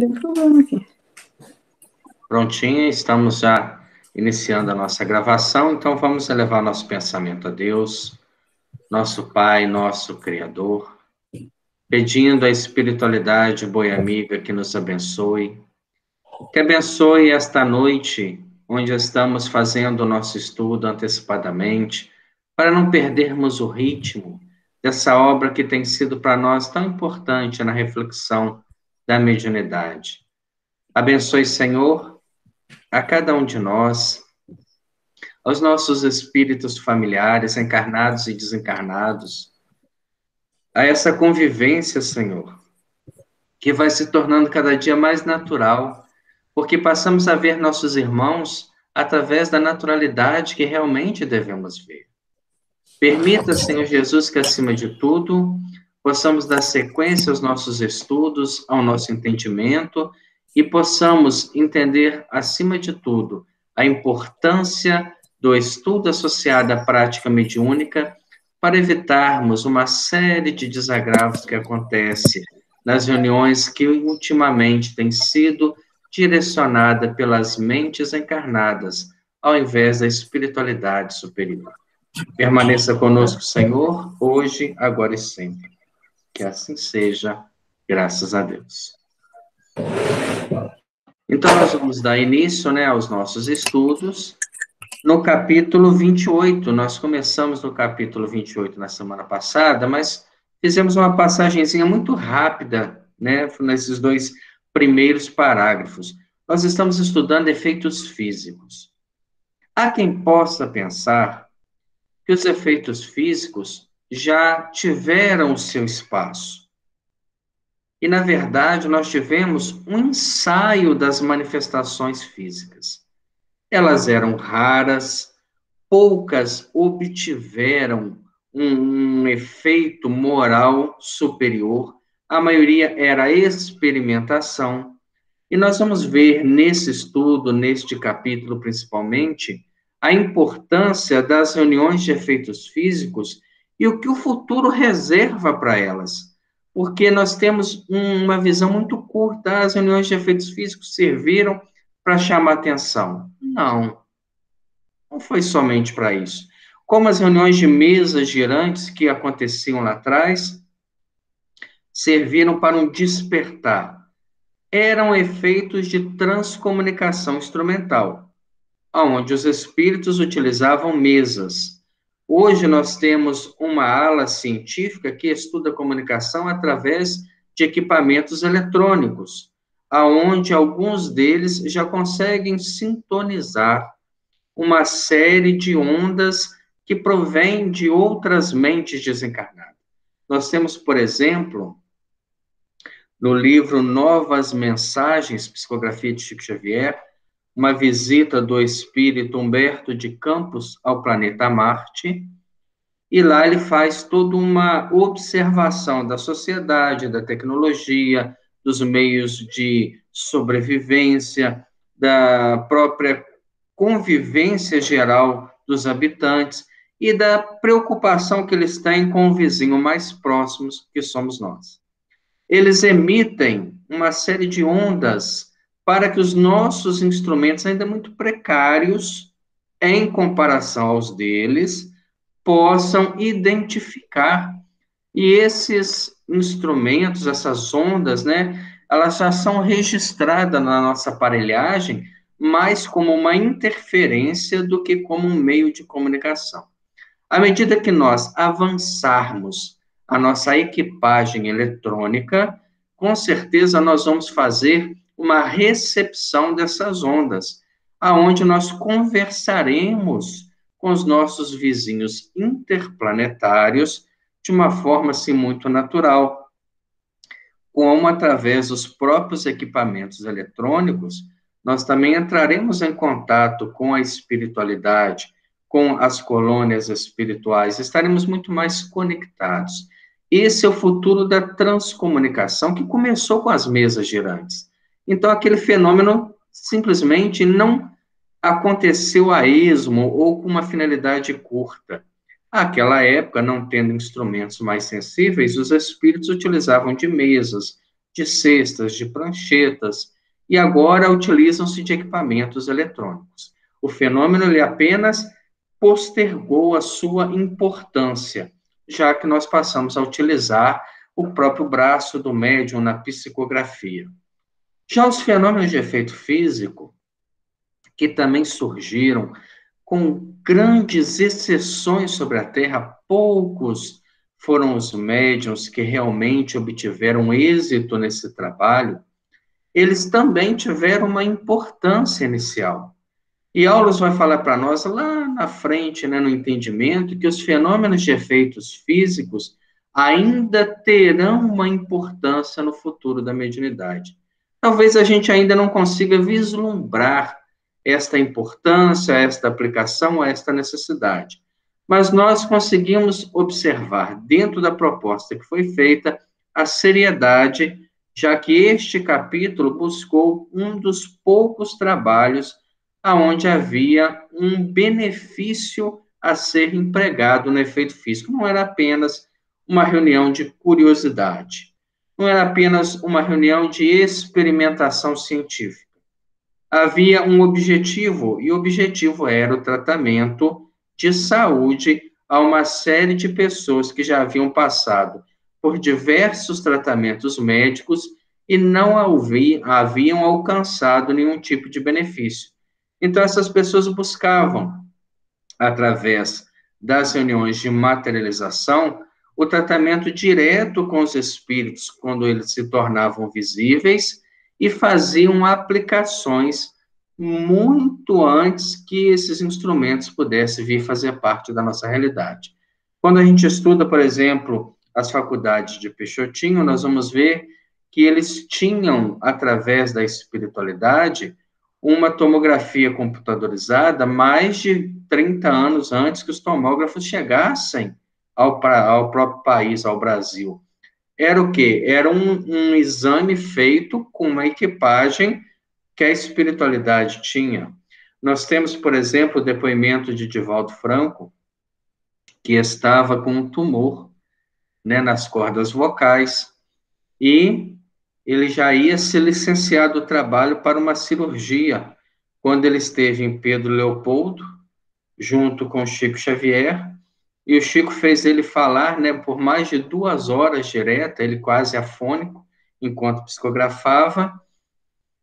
Deu problema aqui. Prontinho, estamos já iniciando a nossa gravação, então vamos elevar nosso pensamento a Deus, nosso Pai, nosso Criador, pedindo a espiritualidade boa e amiga que nos abençoe, que abençoe esta noite, onde estamos fazendo o nosso estudo antecipadamente, para não perdermos o ritmo dessa obra que tem sido para nós tão importante na reflexão da mediunidade. Abençoe, Senhor, a cada um de nós, aos nossos espíritos familiares, encarnados e desencarnados, a essa convivência, Senhor, que vai se tornando cada dia mais natural, porque passamos a ver nossos irmãos através da naturalidade que realmente devemos ver. Permita, Senhor Jesus, que, acima de tudo, possamos dar sequência aos nossos estudos, ao nosso entendimento, e possamos entender, acima de tudo, a importância do estudo associado à prática mediúnica para evitarmos uma série de desagravos que acontecem nas reuniões que ultimamente têm sido direcionadas pelas mentes encarnadas, ao invés da espiritualidade superior. Permaneça conosco, Senhor, hoje, agora e sempre. Que assim seja, graças a Deus. Então, nós vamos dar início, aos nossos estudos. No capítulo 28, nós começamos no capítulo 28 na semana passada, mas fizemos uma passagenzinha muito rápida, nesses dois primeiros parágrafos. Nós estamos estudando efeitos físicos. Há quem possa pensar que os efeitos físicos já tiveram o seu espaço. E, na verdade, nós tivemos um ensaio das manifestações físicas. Elas eram raras, poucas obtiveram um efeito moral superior, a maioria era experimentação. E nós vamos ver nesse estudo, neste capítulo principalmente, a importância das reuniões de efeitos físicos e o que o futuro reserva para elas. Porque nós temos uma visão muito curta, as reuniões de efeitos físicos serviram para chamar atenção. Não foi somente para isso. Como as reuniões de mesas girantes que aconteciam lá atrás, serviram para um despertar. Eram efeitos de transcomunicação instrumental, onde os espíritos utilizavam mesas. Hoje nós temos uma ala científica que estuda a comunicação através de equipamentos eletrônicos, aonde alguns deles já conseguem sintonizar uma série de ondas que provém de outras mentes desencarnadas. Nós temos, por exemplo, no livro Novas Mensagens, Psicografia de Chico Xavier, uma visita do espírito Humberto de Campos ao planeta Marte, e lá ele faz toda uma observação da sociedade, da tecnologia, dos meios de sobrevivência, da própria convivência geral dos habitantes e da preocupação que eles têm com o vizinho mais próximo, que somos nós. Eles emitem uma série de ondas para que os nossos instrumentos, ainda muito precários, em comparação aos deles, possam identificar. E esses instrumentos, essas ondas, elas já são registradas na nossa aparelhagem mais como uma interferência do que como um meio de comunicação. À medida que nós avançarmos a nossa equipagem eletrônica, com certeza nós vamos fazer uma recepção dessas ondas, aonde nós conversaremos com os nossos vizinhos interplanetários de uma forma, assim, muito natural, como através dos próprios equipamentos eletrônicos, nós também entraremos em contato com a espiritualidade, com as colônias espirituais, estaremos muito mais conectados. Esse é o futuro da transcomunicação, que começou com as mesas girantes. Então, aquele fenômeno simplesmente não aconteceu a esmo ou com uma finalidade curta. Naquela época, não tendo instrumentos mais sensíveis, os espíritos utilizavam de mesas, de cestas, de pranchetas, e agora utilizam-se de equipamentos eletrônicos. O fenômeno ele apenas postergou a sua importância, já que nós passamos a utilizar o próprio braço do médium na psicografia. Já os fenômenos de efeito físico, que também surgiram com grandes exceções sobre a Terra, poucos foram os médiuns que realmente obtiveram êxito nesse trabalho, eles também tiveram uma importância inicial. E Aulos vai falar para nós lá na frente, né, no entendimento, que os fenômenos de efeitos físicos ainda terão uma importância no futuro da mediunidade. Talvez a gente ainda não consiga vislumbrar esta importância, esta aplicação, esta necessidade. Mas nós conseguimos observar, dentro da proposta que foi feita, a seriedade, já que este capítulo buscou um dos poucos trabalhos aonde havia um benefício a ser empregado no efeito físico. Não era apenas uma reunião de curiosidade, não era apenas uma reunião de experimentação científica. Havia um objetivo, e o objetivo era o tratamento de saúde a uma série de pessoas que já haviam passado por diversos tratamentos médicos e não haviam alcançado nenhum tipo de benefício. Então, essas pessoas buscavam, através das reuniões de materialização, o tratamento direto com os espíritos, quando eles se tornavam visíveis, e faziam aplicações muito antes que esses instrumentos pudessem vir fazer parte da nossa realidade. Quando a gente estuda, por exemplo, as faculdades de Peixotinho, nós vamos ver que eles tinham, através da espiritualidade, uma tomografia computadorizada mais de 30 anos antes que os tomógrafos chegassem ao próprio país, ao Brasil. Era o quê? Era um exame feito com uma equipagem que a espiritualidade tinha. Nós temos, por exemplo, o depoimento de Divaldo Franco, que estava com um tumor, né, nas cordas vocais, e ele já ia se licenciar do trabalho para uma cirurgia, quando ele esteve em Pedro Leopoldo, junto com Chico Xavier, e o Chico fez ele falar, né, por mais de 2 horas direta, ele quase afônico, enquanto psicografava,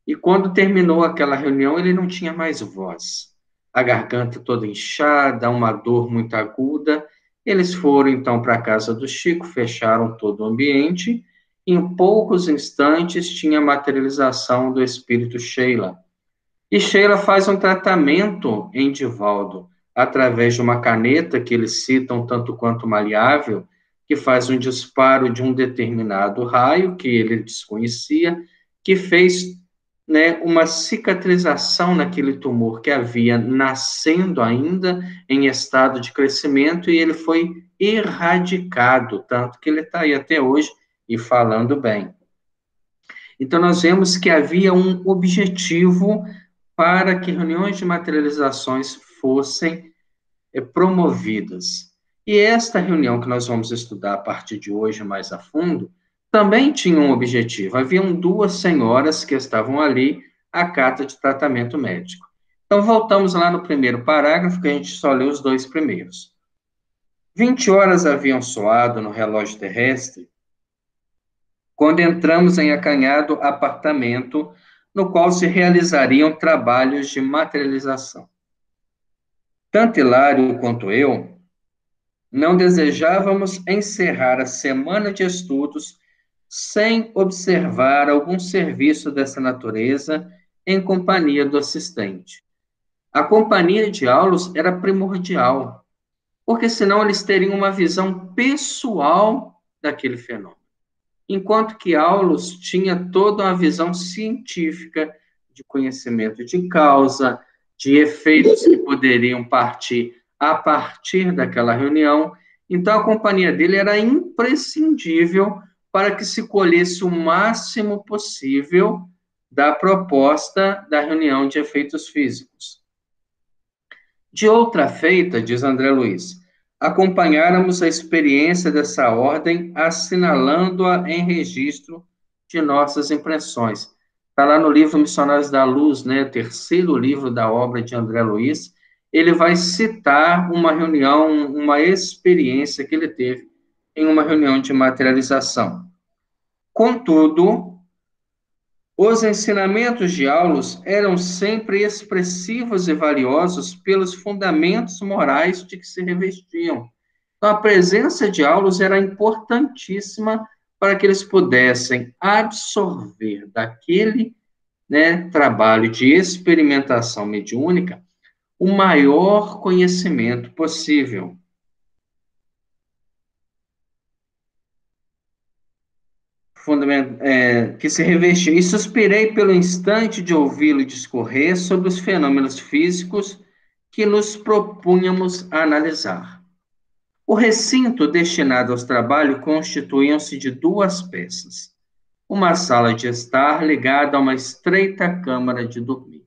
e quando terminou aquela reunião, ele não tinha mais voz. A garganta toda inchada, uma dor muito aguda. Eles foram, então, para a casa do Chico, fecharam todo o ambiente. Em poucos instantes, tinha a materialização do espírito Sheila. E Sheila faz um tratamento em Divaldo, através de uma caneta, que eles citam tanto quanto maleável, que faz um disparo de um determinado raio, que ele desconhecia, que fez, né, uma cicatrização naquele tumor que havia nascendo ainda em estado de crescimento, e ele foi erradicado, tanto que ele está aí até hoje e falando bem. Então, nós vemos que havia um objetivo para que reuniões de materializações fossem promovidas. E esta reunião que nós vamos estudar a partir de hoje mais a fundo, também tinha um objetivo. Haviam 2 senhoras que estavam ali à carta de tratamento médico. Então, voltamos lá no primeiro parágrafo, que a gente só leu os 2 primeiros. 20 horas haviam soado no relógio terrestre, quando entramos em acanhado apartamento, no qual se realizariam trabalhos de materialização. Tanto Hilário quanto eu não desejávamos encerrar a semana de estudos sem observar algum serviço dessa natureza em companhia do assistente. A companhia de Aulos era primordial, porque senão eles teriam uma visão pessoal daquele fenômeno. Enquanto que Aulos tinha toda uma visão científica de conhecimento de causa, de efeitos que poderiam partir a partir daquela reunião. Então, a companhia dele era imprescindível para que se colhesse o máximo possível da proposta da reunião de efeitos físicos. De outra feita, diz André Luiz, acompanháramos a experiência dessa ordem, assinalando-a em registro de nossas impressões. Está lá no livro Missionários da Luz, né, o terceiro livro da obra de André Luiz. Ele vai citar uma reunião, uma experiência que ele teve em uma reunião de materialização. Contudo, os ensinamentos de Aulus eram sempre expressivos e valiosos pelos fundamentos morais de que se revestiam. Então, a presença de Aulus era importantíssima para que eles pudessem absorver daquele, né, trabalho de experimentação mediúnica o maior conhecimento possível. Que se revestiu. E suspirei pelo instante de ouvi-lo discorrer sobre os fenômenos físicos que nos propunhamos analisar. O recinto destinado aos trabalhos constituíam-se de duas peças. Uma sala de estar ligada a uma estreita câmara de dormir.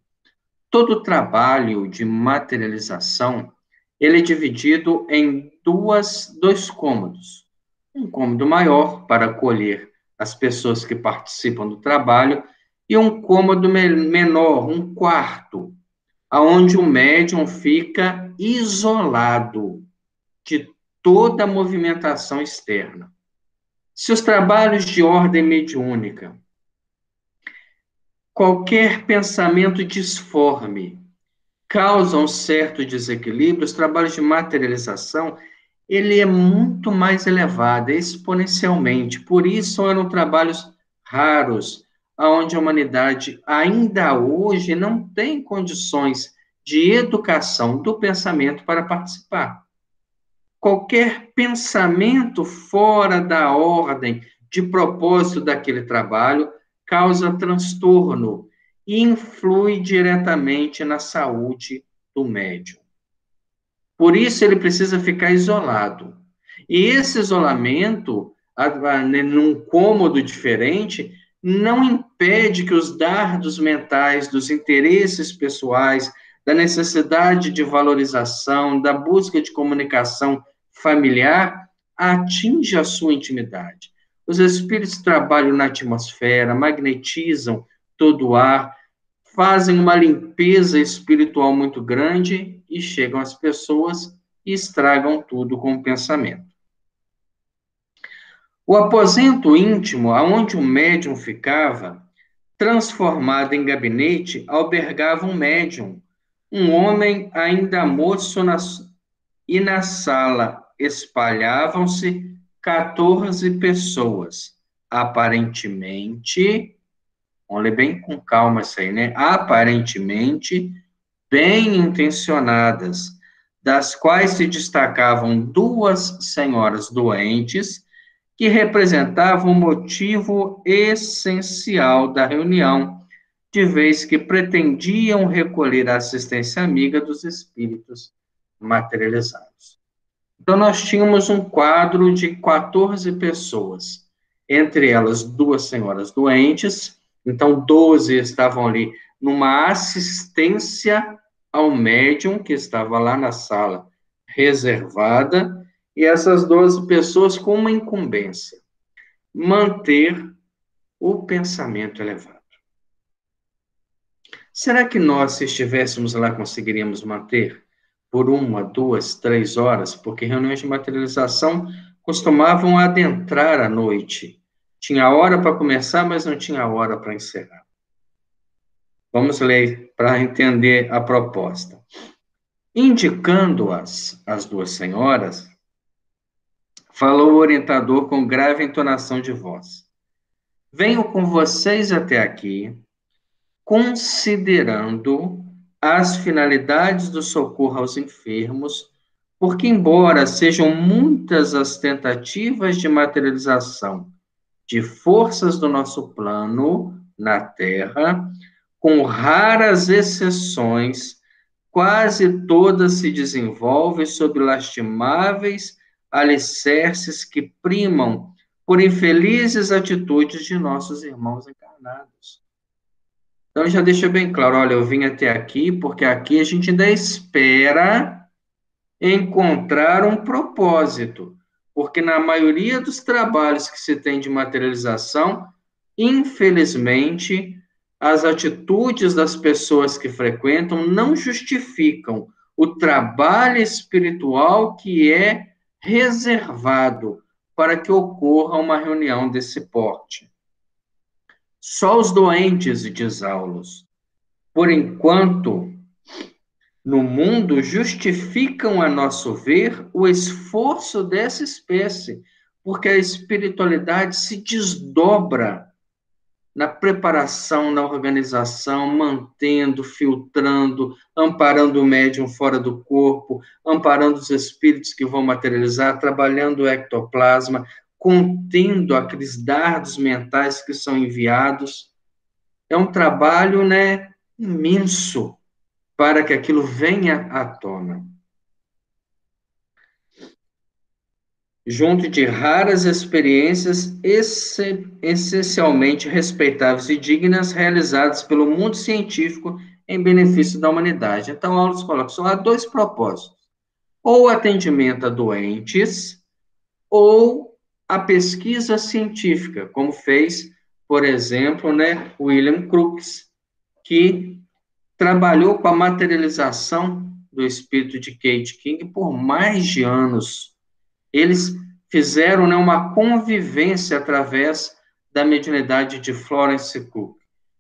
Todo o trabalho de materialização, ele é dividido em dois cômodos. Um cômodo maior para acolher as pessoas que participam do trabalho e um cômodo menor, um quarto, onde o médium fica isolado de toda a movimentação externa. Se os trabalhos de ordem mediúnica, qualquer pensamento disforme, causam certo desequilíbrio, os trabalhos de materialização, ele é muito mais elevado, exponencialmente. Por isso, eram trabalhos raros, onde a humanidade ainda hoje não tem condições de educação do pensamento para participar. Qualquer pensamento fora da ordem de propósito daquele trabalho causa transtorno e influi diretamente na saúde do médium. Por isso, ele precisa ficar isolado. E esse isolamento, num cômodo diferente, não impede que os dardos mentais, dos interesses pessoais, da necessidade de valorização, da busca de comunicação familiar, atinja a sua intimidade. Os espíritos trabalham na atmosfera, magnetizam todo o ar, fazem uma limpeza espiritual muito grande e chegam às pessoas e estragam tudo com o pensamento. O aposento íntimo, aonde o médium ficava, transformado em gabinete, albergava um médium, um homem ainda moço, e na sala espalhavam-se 14 pessoas, aparentemente, vamos ler bem com calma isso aí, né? Aparentemente bem intencionadas, das quais se destacavam duas senhoras doentes, que representavam o motivo essencial da reunião, de vez que pretendiam recolher a assistência amiga dos espíritos materializados. Então, nós tínhamos um quadro de 14 pessoas, entre elas duas senhoras doentes, então 12 estavam ali numa assistência ao médium que estava lá na sala reservada, e essas 12 pessoas com uma incumbência: manter o pensamento elevado. Será que nós, se estivéssemos lá, conseguiríamos manter por 1, 2, 3 horas? Porque reuniões de materialização costumavam adentrar à noite. Tinha hora para começar, mas não tinha hora para encerrar. Vamos ler para entender a proposta. Indicando-as, as duas senhoras, falou o orientador com grave entonação de voz: venho com vocês até aqui, considerando as finalidades do socorro aos enfermos, porque, embora sejam muitas as tentativas de materialização de forças do nosso plano na Terra, com raras exceções, quase todas se desenvolvem sob lastimáveis alicerces que primam por infelizes atitudes de nossos irmãos encarnados. Então, já deixa bem claro, olha, eu vim até aqui porque aqui a gente ainda espera encontrar um propósito, porque na maioria dos trabalhos que se tem de materialização, infelizmente, as atitudes das pessoas que frequentam não justificam o trabalho espiritual que é reservado para que ocorra uma reunião desse porte. Só os doentes, diz Aulus, por enquanto, no mundo, justificam, a nosso ver, o esforço dessa espécie, porque a espiritualidade se desdobra na preparação, na organização, mantendo, filtrando, amparando o médium fora do corpo, amparando os espíritos que vão materializar, trabalhando o ectoplasma, contendo aqueles dardos mentais que são enviados. É um trabalho, né, imenso para que aquilo venha à tona. Junto de raras experiências essencialmente respeitáveis e dignas realizadas pelo mundo científico em benefício da humanidade. Então, Aulus coloca só há dois propósitos: ou atendimento a doentes, ou a pesquisa científica, como fez, por exemplo, né, William Crookes, que trabalhou com a materialização do espírito de Kate King por mais de anos. Eles fizeram, né, uma convivência através da mediunidade de Florence Cook,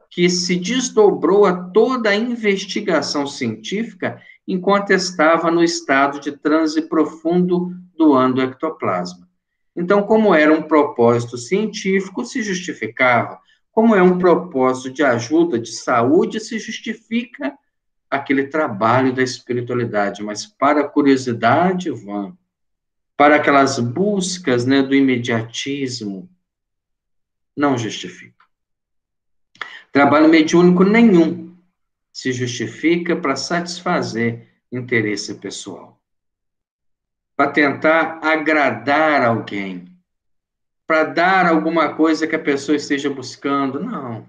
que se desdobrou a toda a investigação científica enquanto estava no estado de transe profundo doando ectoplasma. Então, como era um propósito científico, se justificava. Como é um propósito de ajuda, de saúde, se justifica aquele trabalho da espiritualidade, mas para a curiosidade, vã. Para aquelas buscas, né, do imediatismo, não justifica. Trabalho mediúnico nenhum se justifica para satisfazer interesse pessoal, para tentar agradar alguém, para dar alguma coisa que a pessoa esteja buscando. Não.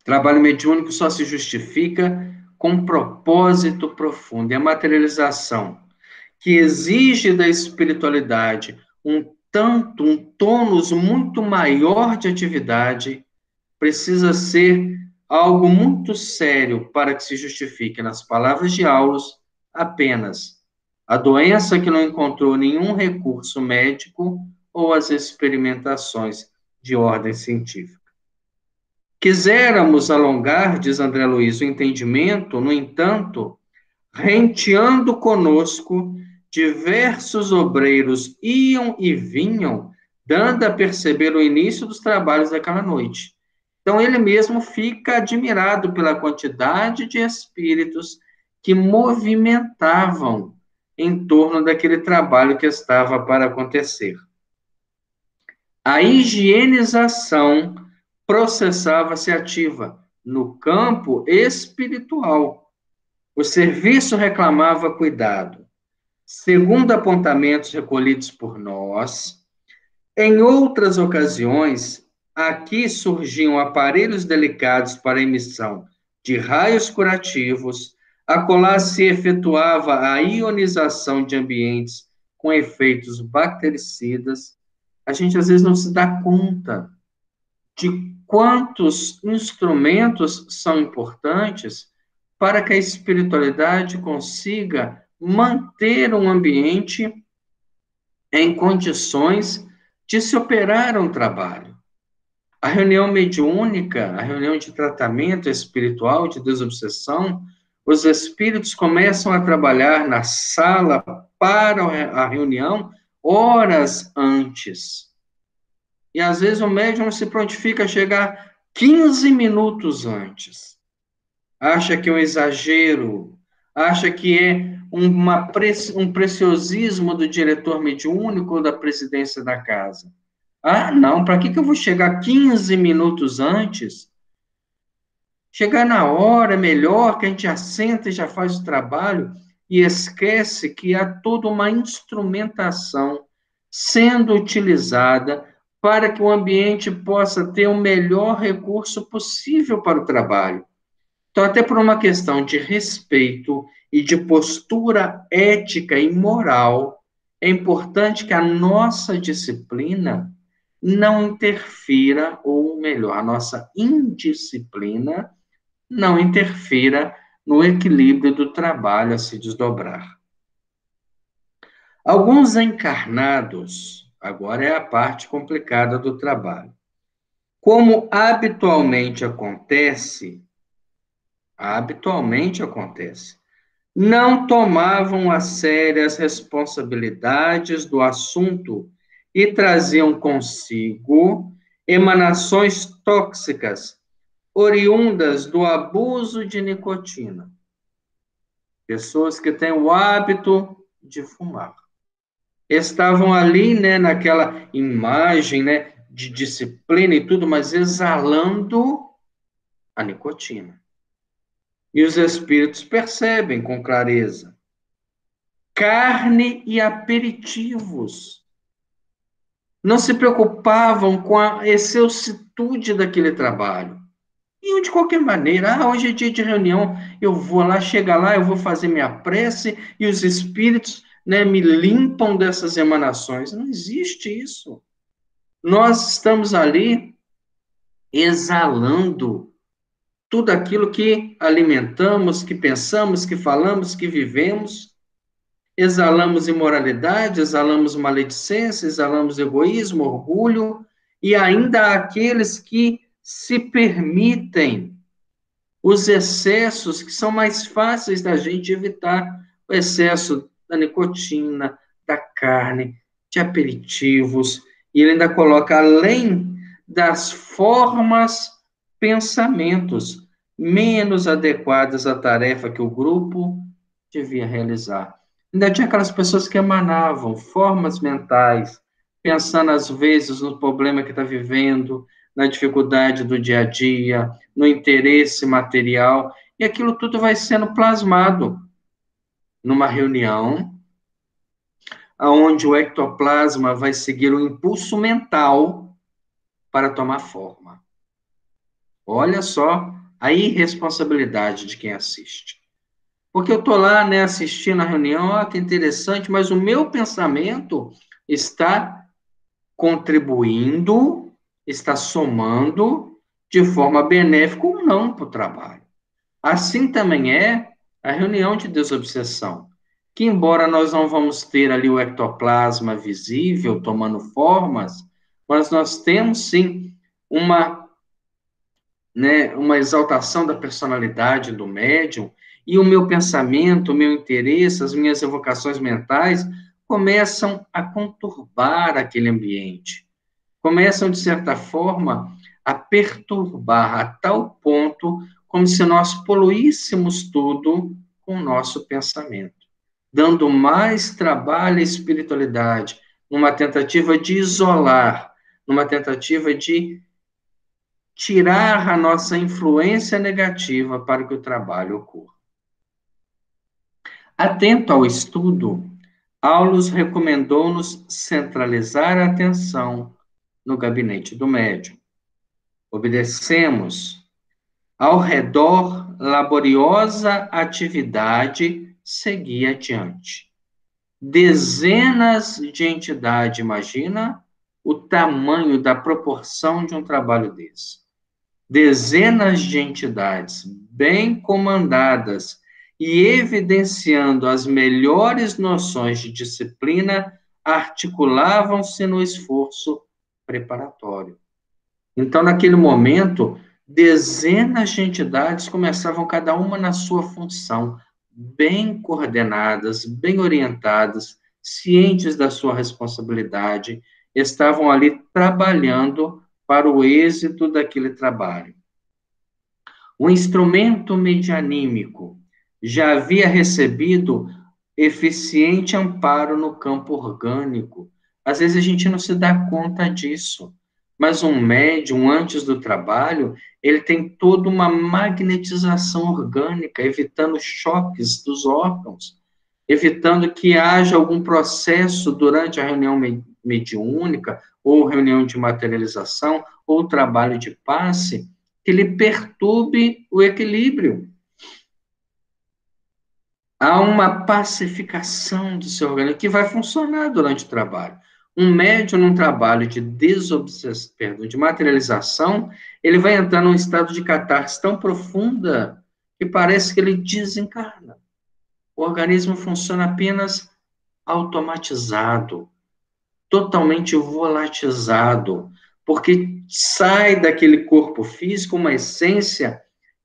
Trabalho mediúnico só se justifica com propósito profundo. E a materialização, que exige da espiritualidade um tônus muito maior de atividade, precisa ser algo muito sério para que se justifique, nas palavras de Aulus, apenas a doença que não encontrou nenhum recurso médico ou as experimentações de ordem científica. Quiséramos alongar, diz André Luiz, o entendimento, no entanto, renteando conosco, diversos obreiros iam e vinham, dando a perceber o início dos trabalhos daquela noite. Então, ele mesmo fica admirado pela quantidade de espíritos que movimentavam em torno daquele trabalho que estava para acontecer. A higienização processava-se ativa no campo espiritual. O serviço reclamava cuidado. Segundo apontamentos recolhidos por nós, em outras ocasiões, aqui surgiam aparelhos delicados para emissão de raios curativos, acolá se efetuava a ionização de ambientes com efeitos bactericidas. A gente às vezes não se dá conta de quantos instrumentos são importantes para que a espiritualidade consiga manter um ambiente em condições de se operar um trabalho. A reunião mediúnica, a reunião de tratamento espiritual, de desobsessão, os espíritos começam a trabalhar na sala para a reunião horas antes. E às vezes o médium se prontifica a chegar 15 minutos antes. Acha que é um exagero, acha que é um preciosismo do diretor mediúnico ou da presidência da casa. Ah, não, para que eu vou chegar 15 minutos antes? Chegar na hora é melhor, que a gente assenta e já faz o trabalho, e esquece que há toda uma instrumentação sendo utilizada para que o ambiente possa ter o melhor recurso possível para o trabalho. Então, até por uma questão de respeito e de postura ética e moral, é importante que a nossa disciplina não interfira, ou melhor, a nossa indisciplina não interfira no equilíbrio do trabalho a se desdobrar. Alguns encarnados, agora é a parte complicada do trabalho. Como habitualmente acontece, não tomavam a sério as responsabilidades do assunto e traziam consigo emanações tóxicas oriundas do abuso de nicotina. Pessoas que têm o hábito de fumar. Estavam ali, né, naquela imagem, né, de disciplina e tudo, mas exalando a nicotina. E os espíritos percebem com clareza. Carne e aperitivos. Não se preocupavam com a excelsitude daquele trabalho. E de qualquer maneira, hoje é dia de reunião, eu vou lá, chega lá, eu vou fazer minha prece e os espíritos, né, me limpam dessas emanações. Não existe isso. Nós estamos ali exalando tudo aquilo que alimentamos, que pensamos, que falamos, que vivemos. Exalamos imoralidade, exalamos maledicência, exalamos egoísmo, orgulho, e ainda há aqueles que se permitem os excessos que são mais fáceis da gente evitar, o excesso da nicotina, da carne, de aperitivos, e ele ainda coloca, além das formas, pensamentos menos adequadas à tarefa que o grupo devia realizar. Ainda tinha aquelas pessoas que emanavam formas mentais, pensando às vezes no problema que está vivendo, na dificuldade do dia a dia, no interesse material, e aquilo tudo vai sendo plasmado numa reunião, onde o ectoplasma vai seguir o impulso mental para tomar forma. Olha só a irresponsabilidade de quem assiste. Porque eu estou lá, né, assistindo a reunião, que interessante, mas o meu pensamento está contribuindo, está somando de forma benéfica ou não para o trabalho. Assim também é a reunião de desobsessão, que embora nós não vamos ter ali o ectoplasma visível tomando formas, mas nós temos sim uma, né, uma exaltação da personalidade do médium, e o meu pensamento, o meu interesse, as minhas evocações mentais começam a conturbar aquele ambiente, começam, de certa forma, a perturbar a tal ponto como se nós poluíssemos tudo com o nosso pensamento, dando mais trabalho à espiritualidade, numa tentativa de isolar, numa tentativa de tirar a nossa influência negativa para que o trabalho ocorra. Atento ao estudo, Aulus recomendou-nos centralizar a atenção no gabinete do médium. Obedecemos. Ao redor, laboriosa atividade seguia adiante. Dezenas de entidades, imagina o tamanho da proporção de um trabalho desse. Dezenas de entidades bem comandadas e evidenciando as melhores noções de disciplina articulavam-se no esforço preparatório. Então, naquele momento, dezenas de entidades começavam cada uma na sua função, bem coordenadas, bem orientadas, cientes da sua responsabilidade, estavam ali trabalhando para o êxito daquele trabalho. O instrumento medianímico já havia recebido eficiente amparo no campo orgânico. Às vezes a gente não se dá conta disso, mas um médium, antes do trabalho, ele tem toda uma magnetização orgânica, evitando choques dos órgãos, evitando que haja algum processo durante a reunião mediúnica, ou reunião de materialização, ou trabalho de passe, que lhe perturbe o equilíbrio. Há uma pacificação do seu organismo que vai funcionar durante o trabalho. Um médium num trabalho de de materialização, ele vai entrar num estado de catarse tão profunda que parece que ele desencarna. O organismo funciona apenas automatizado, totalmente volatilizado, porque sai daquele corpo físico uma essência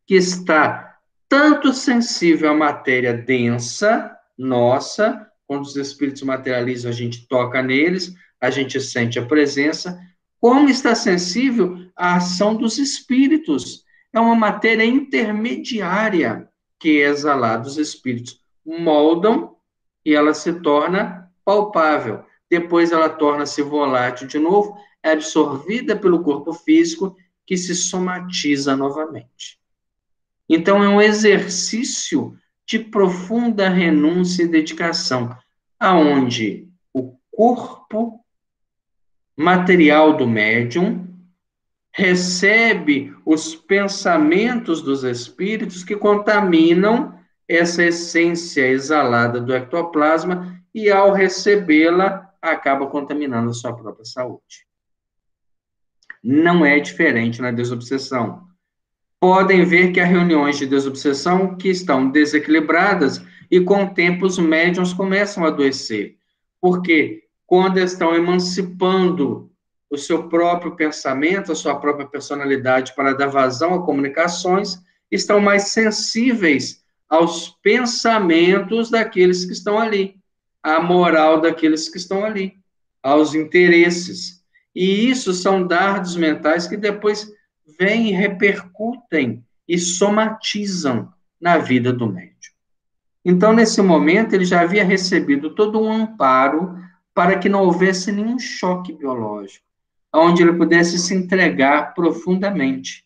que está tanto sensível à matéria densa, nossa, quando os espíritos materializam, a gente toca neles, a gente sente a presença, como está sensível à ação dos espíritos. É uma matéria intermediária que é exalada, os espíritos moldam e ela se torna palpável. Depois ela torna-se volátil de novo, é absorvida pelo corpo físico que se somatiza novamente. Então, é um exercício de profunda renúncia e dedicação, aonde o corpo material do médium recebe os pensamentos dos espíritos que contaminam essa essência exalada do ectoplasma e, ao recebê-la, acaba contaminando a sua própria saúde. Não é diferente na desobsessão. Podem ver que há reuniões de desobsessão que estão desequilibradas e, com o tempo, os médiuns começam a adoecer. Porque quando estão emancipando o seu próprio pensamento, a sua própria personalidade para dar vazão a comunicações, estão mais sensíveis aos pensamentos daqueles que estão ali, à moral daqueles que estão ali, aos interesses. E isso são dardos mentais que depois vêm e repercutem e somatizam na vida do médium. Então, nesse momento, ele já havia recebido todo um amparo para que não houvesse nenhum choque biológico, onde ele pudesse se entregar profundamente.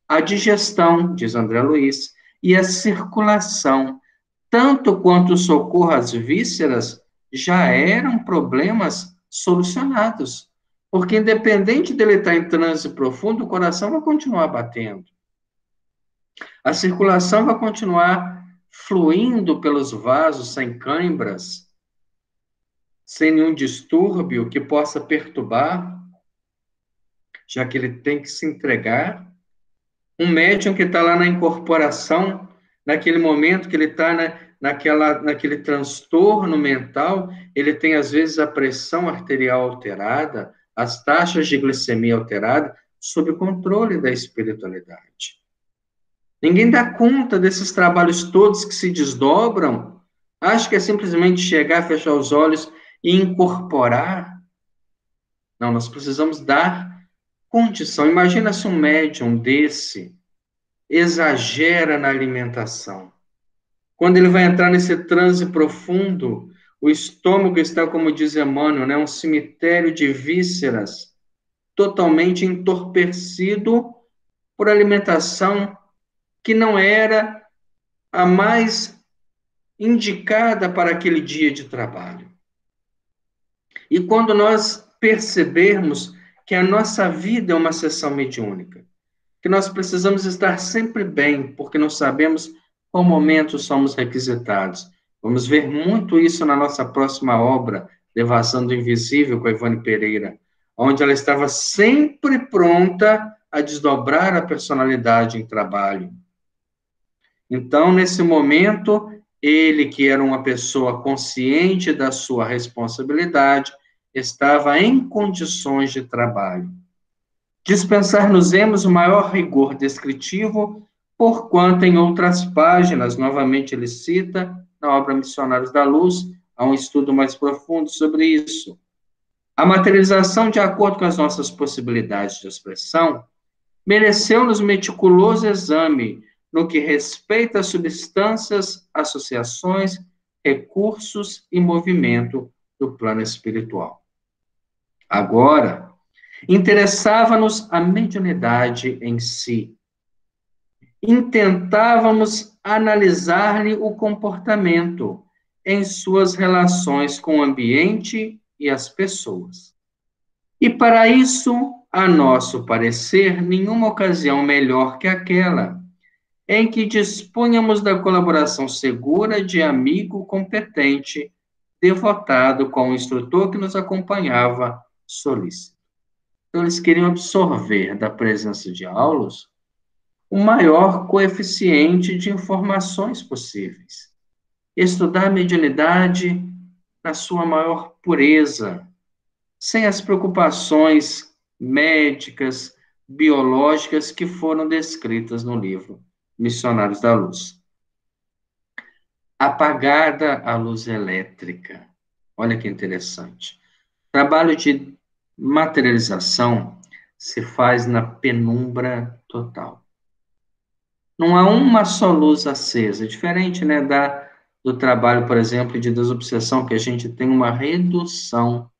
A digestão, diz André Luiz, e a circulação, tanto quanto o socorro às vísceras, já eram problemas solucionados. Porque, independente dele estar em transe profundo, o coração vai continuar batendo. A circulação vai continuar fluindo pelos vasos sem cãibras, sem nenhum distúrbio que possa perturbar, já que ele tem que se entregar. Um médium que está lá na incorporação, naquele momento que ele está naquele transtorno mental, ele tem, às vezes, a pressão arterial alterada, as taxas de glicemia alteradas, sob o controle da espiritualidade. Ninguém dá conta desses trabalhos todos que se desdobram. Acha que é simplesmente chegar, fechar os olhos e incorporar. Não, nós precisamos dar condição. Imagina se um médium desse exagera na alimentação. Quando ele vai entrar nesse transe profundo, o estômago está, como diz Emmanuel, né, um cemitério de vísceras, totalmente entorpecido por alimentação que não era a mais indicada para aquele dia de trabalho. E quando nós percebermos que a nossa vida é uma sessão mediúnica, que nós precisamos estar sempre bem, porque não sabemos qual momento somos requisitados. Vamos ver muito isso na nossa próxima obra, Devassando o Invisível, com a Ivone Pereira, onde ela estava sempre pronta a desdobrar a personalidade em trabalho. Então, nesse momento, ele, que era uma pessoa consciente da sua responsabilidade, estava em condições de trabalho. Dispensar-nos-emos o maior rigor descritivo, porquanto em outras páginas, novamente ele cita, na obra Missionários da Luz, há um estudo mais profundo sobre isso. A materialização, de acordo com as nossas possibilidades de expressão, mereceu-nos meticuloso exame no que respeita a substâncias, associações, recursos e movimento do plano espiritual. Agora, interessava-nos a mediunidade em si. Intentávamos analisar-lhe o comportamento em suas relações com o ambiente e as pessoas. E para isso, a nosso parecer, nenhuma ocasião melhor que aquela em que dispunhamos da colaboração segura de amigo competente devotado com o instrutor que nos acompanhava solícito. Então, eles queriam absorver da presença de Aulus o maior coeficiente de informações possíveis. Estudar a mediunidade na sua maior pureza, sem as preocupações médicas, biológicas que foram descritas no livro Missionários da Luz. Apagada a luz elétrica. Olha que interessante. O trabalho de materialização se faz na penumbra total. Não há uma só luz acesa, diferente, né, do trabalho, por exemplo, de desobsessão, que a gente tem uma redução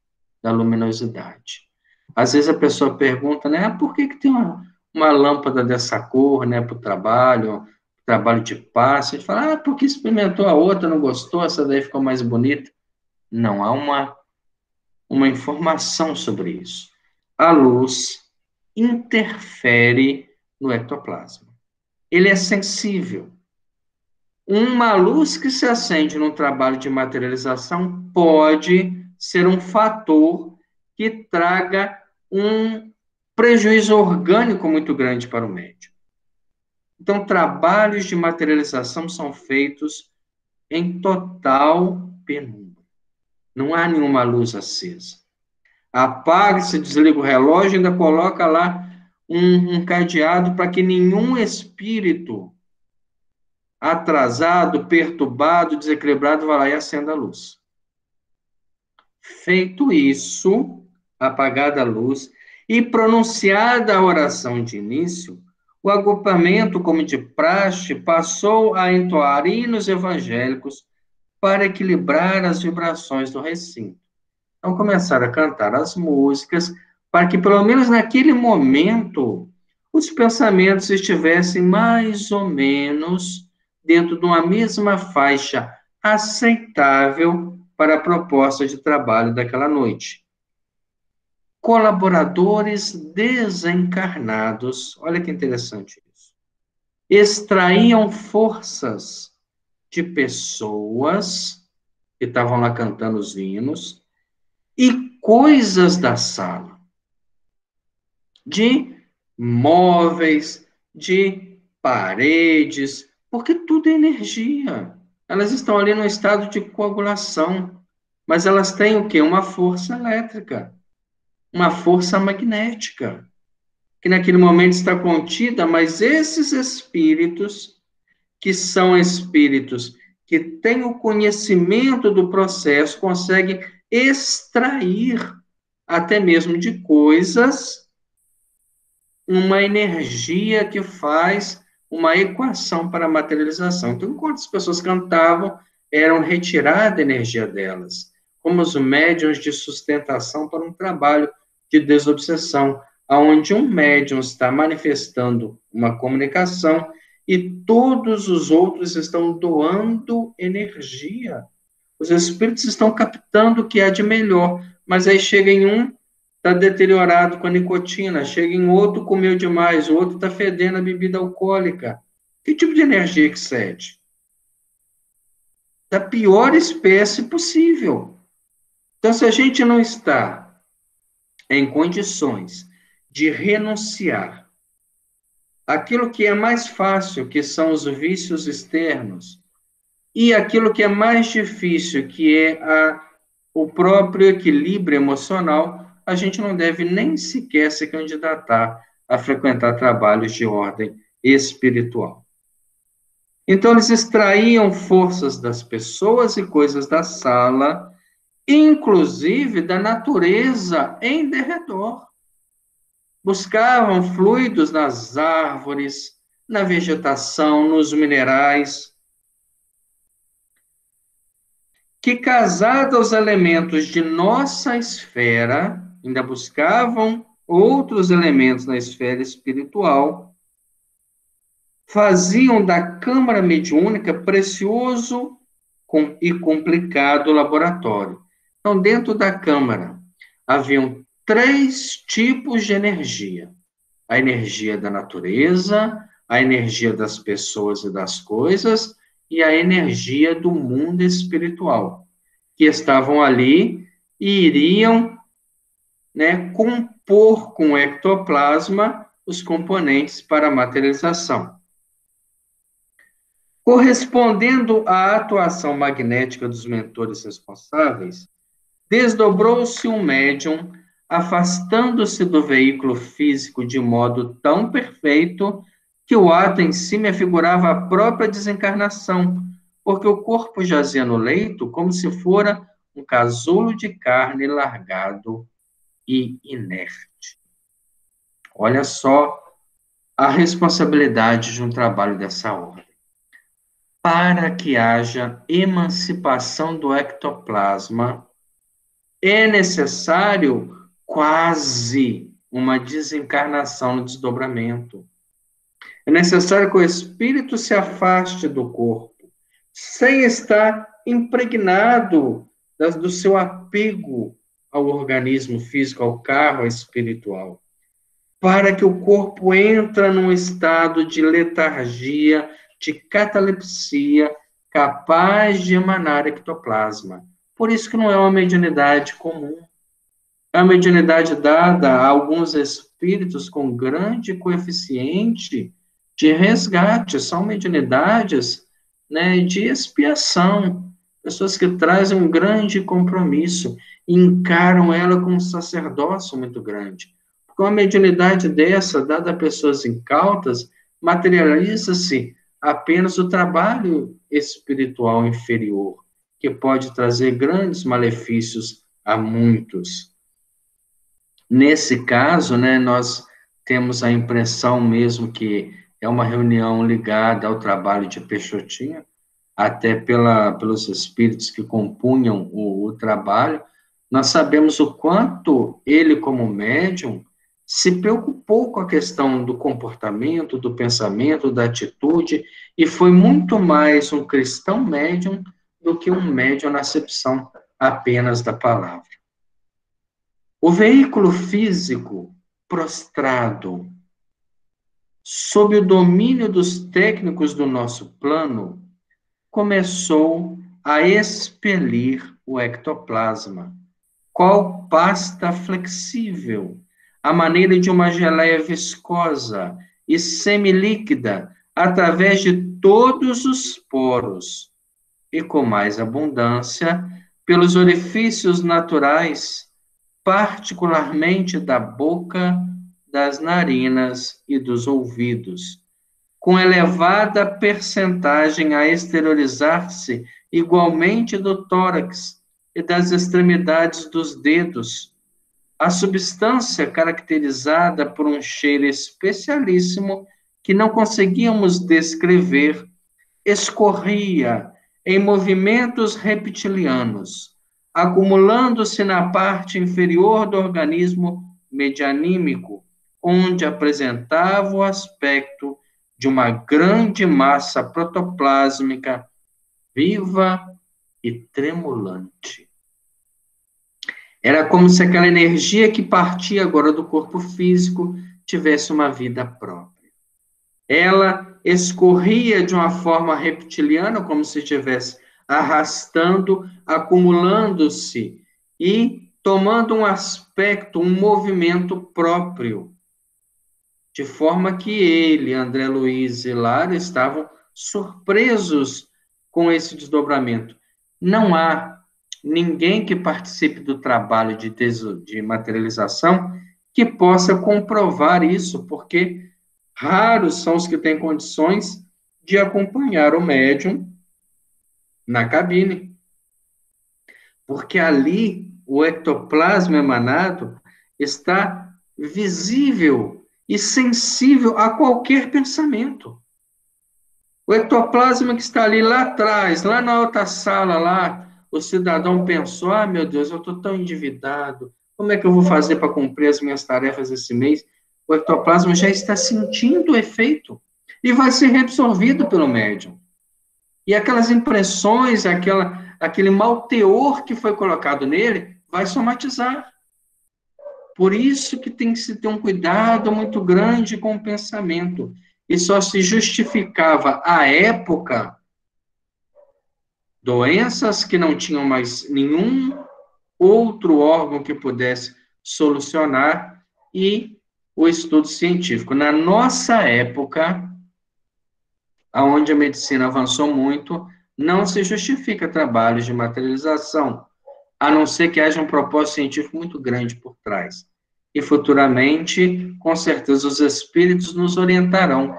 da luminosidade. Às vezes a pessoa pergunta, né, por que tem uma lâmpada dessa cor, né, para o trabalho de passe? A gente fala, porque experimentou a outra, não gostou, essa daí ficou mais bonita. Não, há uma informação sobre isso. A luz interfere no ectoplasma. Ele é sensível. Uma luz que se acende num trabalho de materialização pode ser um fator que traga um prejuízo orgânico muito grande para o médium. Então, trabalhos de materialização são feitos em total penumbra. Não há nenhuma luz acesa. Apaga-se, desliga o relógio e ainda coloca lá um cadeado para que nenhum espírito atrasado, perturbado, desequilibrado vá lá e acenda a luz. Feito isso, apagada a luz e pronunciada a oração de início, o agrupamento, como de praxe, passou a entoar hinos evangélicos para equilibrar as vibrações do recinto. Então, começaram a cantar as músicas para que, pelo menos naquele momento, os pensamentos estivessem mais ou menos dentro de uma mesma faixa aceitável para a proposta de trabalho daquela noite. Colaboradores desencarnados, olha que interessante isso, extraíam forças de pessoas que estavam lá cantando os hinos e coisas da sala, de móveis, de paredes, porque tudo é energia. Elas estão ali no estado de coagulação, mas elas têm o quê? Uma força elétrica, uma força magnética, que naquele momento está contida, mas esses espíritos, que são espíritos que têm o conhecimento do processo, conseguem extrair até mesmo de coisas uma energia que faz uma equação para a materialização. Então, enquanto as pessoas cantavam, eram retirada a energia delas, como os médiuns de sustentação para um trabalho de desobsessão, onde um médium está manifestando uma comunicação e todos os outros estão doando energia. Os espíritos estão captando o que há de melhor, mas aí chega em um, está deteriorado com a nicotina, chega em outro, comeu demais, o outro está fedendo a bebida alcoólica. Que tipo de energia que cede? Da pior espécie possível. Então, se a gente não está em condições de renunciar aquilo que é mais fácil, que são os vícios externos, e aquilo que é mais difícil, que é o próprio equilíbrio emocional, a gente não deve nem sequer se candidatar a frequentar trabalhos de ordem espiritual. Então, eles extraíam forças das pessoas e coisas da sala, inclusive da natureza em derredor. Buscavam fluidos nas árvores, na vegetação, nos minerais, que, casado aos elementos de nossa esfera, ainda buscavam outros elementos na esfera espiritual, faziam da câmara mediúnica precioso e complicado laboratório. Então, dentro da câmara, haviam 3 tipos de energia: a energia da natureza, a energia das pessoas e das coisas, e a energia do mundo espiritual. que estavam ali e iriam, né, compor com o ectoplasma os componentes para a materialização. Correspondendo à atuação magnética dos mentores responsáveis, desdobrou-se um médium, afastando-se do veículo físico de modo tão perfeito que o ato em si me afigurava a própria desencarnação, porque o corpo jazia no leito como se fora um casulo de carne largado e inerte. Olha só a responsabilidade de um trabalho dessa ordem. Para que haja emancipação do ectoplasma, é necessário quase uma desencarnação no desdobramento. É necessário que o espírito se afaste do corpo, sem estar impregnado do seu apego ao organismo físico, ao carro espiritual, para que o corpo entre num estado de letargia, de catalepsia, capaz de emanar ectoplasma. Por isso que não é uma mediunidade comum. É uma mediunidade dada a alguns espíritos com grande coeficiente de resgate. São mediunidades, né, de expiação. Pessoas que trazem um grande compromisso e encaram ela com um sacerdócio muito grande. Porque uma mediunidade dessa, dada a pessoas incautas, materializa-se apenas o trabalho espiritual inferior, que pode trazer grandes malefícios a muitos. Nesse caso, né, nós temos a impressão mesmo que é uma reunião ligada ao trabalho de Peixotinho, até pelos espíritos que compunham o trabalho. Nós sabemos o quanto ele, como médium, se preocupou com a questão do comportamento, do pensamento, da atitude, e foi muito mais um cristão médium do que um médium na acepção apenas da palavra. O veículo físico prostrado, sob o domínio dos técnicos do nosso plano, começou a expelir o ectoplasma, qual pasta flexível, à maneira de uma geleia viscosa e semilíquida, através de todos os poros, e com mais abundância, pelos orifícios naturais, particularmente da boca, das narinas e dos ouvidos, com elevada percentagem a exteriorizar-se igualmente do tórax e das extremidades dos dedos. A substância, caracterizada por um cheiro especialíssimo que não conseguíamos descrever, escorria em movimentos reptilianos, acumulando-se na parte inferior do organismo medianímico, onde apresentava o aspecto de uma grande massa protoplásmica viva e tremulante. Era como se aquela energia que partia agora do corpo físico tivesse uma vida própria. Ela escorria de uma forma reptiliana, como se estivesse arrastando, acumulando-se e tomando um aspecto, um movimento próprio. De forma que ele, André Luiz e Lara estavam surpresos com esse desdobramento. Não há ninguém que participe do trabalho de materialização que possa comprovar isso, porque raros são os que têm condições de acompanhar o médium na cabine. Porque ali o ectoplasma emanado está visível e sensível a qualquer pensamento. O ectoplasma que está ali lá atrás, lá na outra sala, lá, o cidadão pensou, meu Deus, eu estou tão endividado, como é que eu vou fazer para cumprir as minhas tarefas esse mês? O ectoplasma já está sentindo o efeito e vai ser reabsorvido pelo médium. E aquelas impressões, aquele mau teor que foi colocado nele, vai somatizar. Por isso que tem que se ter um cuidado muito grande com o pensamento. E só se justificava à época doenças que não tinham mais nenhum outro órgão que pudesse solucionar e o estudo científico. Na nossa época, onde a medicina avançou muito, não se justifica trabalhos de materialização, a não ser que haja um propósito científico muito grande por trás. E futuramente, com certeza, os espíritos nos orientarão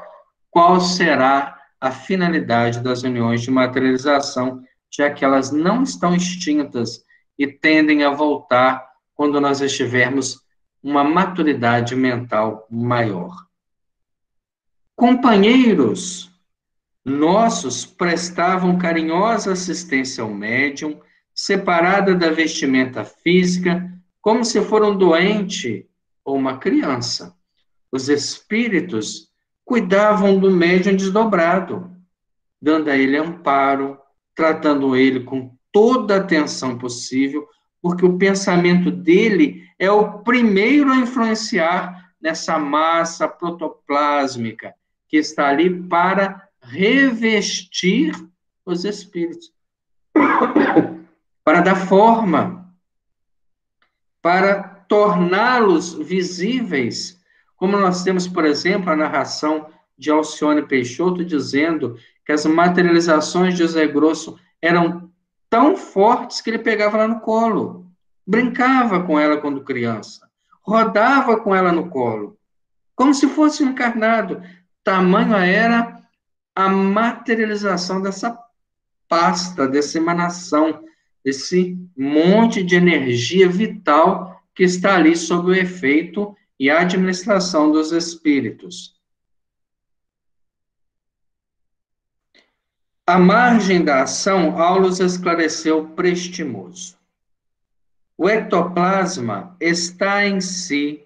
qual será a finalidade das uniões de materialização, já que elas não estão extintas e tendem a voltar quando nós estivermos uma maturidade mental maior. Companheiros nossos prestavam carinhosa assistência ao médium, separada da vestimenta física, como se for um doente ou uma criança. Os espíritos cuidavam do médium desdobrado, dando a ele amparo, tratando ele com toda a atenção possível, porque o pensamento dele é o primeiro a influenciar nessa massa protoplásmica que está ali para revestir os espíritos, para dar forma, para torná-los visíveis, como nós temos, por exemplo, a narração de Alcione Peixoto dizendo que as materializações de Zé Grosso eram tão fortes que ele pegava ela no colo, brincava com ela quando criança, rodava com ela no colo, como se fosse um encarnado. Tamanho era a materialização dessa pasta, dessa emanação, desse monte de energia vital que está ali sob o efeito e a administração dos espíritos. À margem da ação, Aulus esclareceu prestimoso. O ectoplasma está em si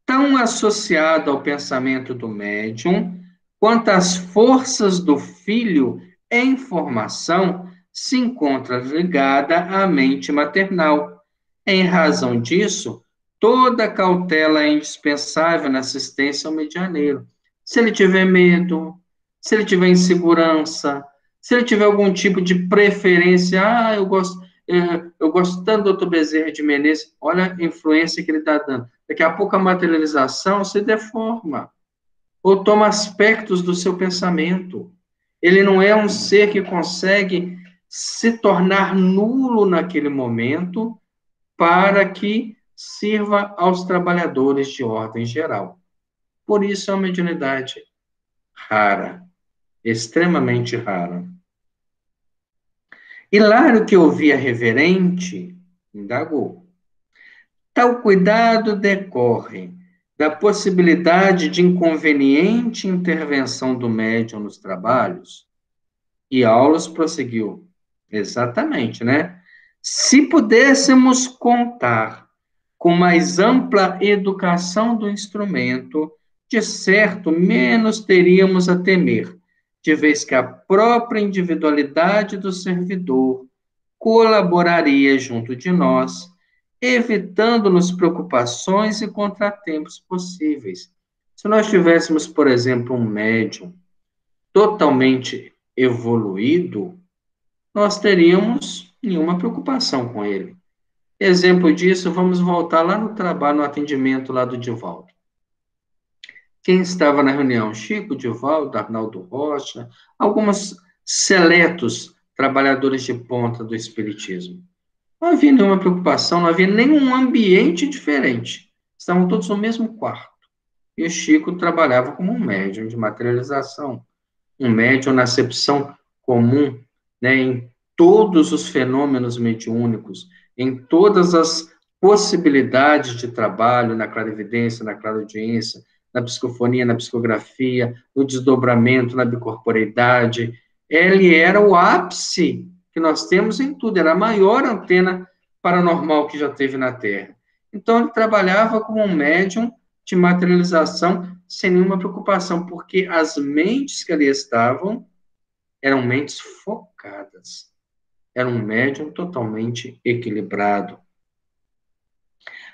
tão associado ao pensamento do médium quanto as forças do filho em formação se encontra ligada à mente maternal. Em razão disso, toda cautela é indispensável na assistência ao medianeiro. Se ele tiver medo, se ele tiver insegurança, se ele tiver algum tipo de preferência, eu gosto tanto do Dr. Bezerra de Menezes, olha a influência que ele está dando. Daqui a pouco a materialização se deforma, ou toma aspectos do seu pensamento. Ele não é um ser que consegue se tornar nulo naquele momento para que sirva aos trabalhadores de ordem geral. Por isso é uma mediunidade rara, extremamente rara. Hilário, que ouvia reverente, indagou. Tal cuidado decorre da possibilidade de inconveniente intervenção do médium nos trabalhos? E Aulus prosseguiu. Exatamente, né? Se pudéssemos contar com mais ampla educação do instrumento, de certo, menos teríamos a temer, de vez que a própria individualidade do servidor colaboraria junto de nós, evitando-nos preocupações e contratempos possíveis. Se nós tivéssemos, por exemplo, um médium totalmente evoluído, nós teríamos nenhuma preocupação com ele. Exemplo disso, vamos voltar lá no trabalho, no atendimento lá do Divaldo. Quem estava na reunião? Chico, Divaldo, Arnaldo Rocha, alguns seletos trabalhadores de ponta do espiritismo. Não havia nenhuma preocupação, não havia nenhum ambiente diferente. Estavam todos no mesmo quarto. E o Chico trabalhava como um médium de materialização, um médium na acepção comum, né, em todos os fenômenos mediúnicos, em todas as possibilidades de trabalho, na clarividência, na clareaudiência, na psicofonia, na psicografia, no desdobramento, na bicorporeidade. Ele era o ápice que nós temos em tudo, era a maior antena paranormal que já teve na Terra. Então, ele trabalhava como um médium de materialização sem nenhuma preocupação, porque as mentes que ali estavam eram mentes focadas. Era um médium totalmente equilibrado.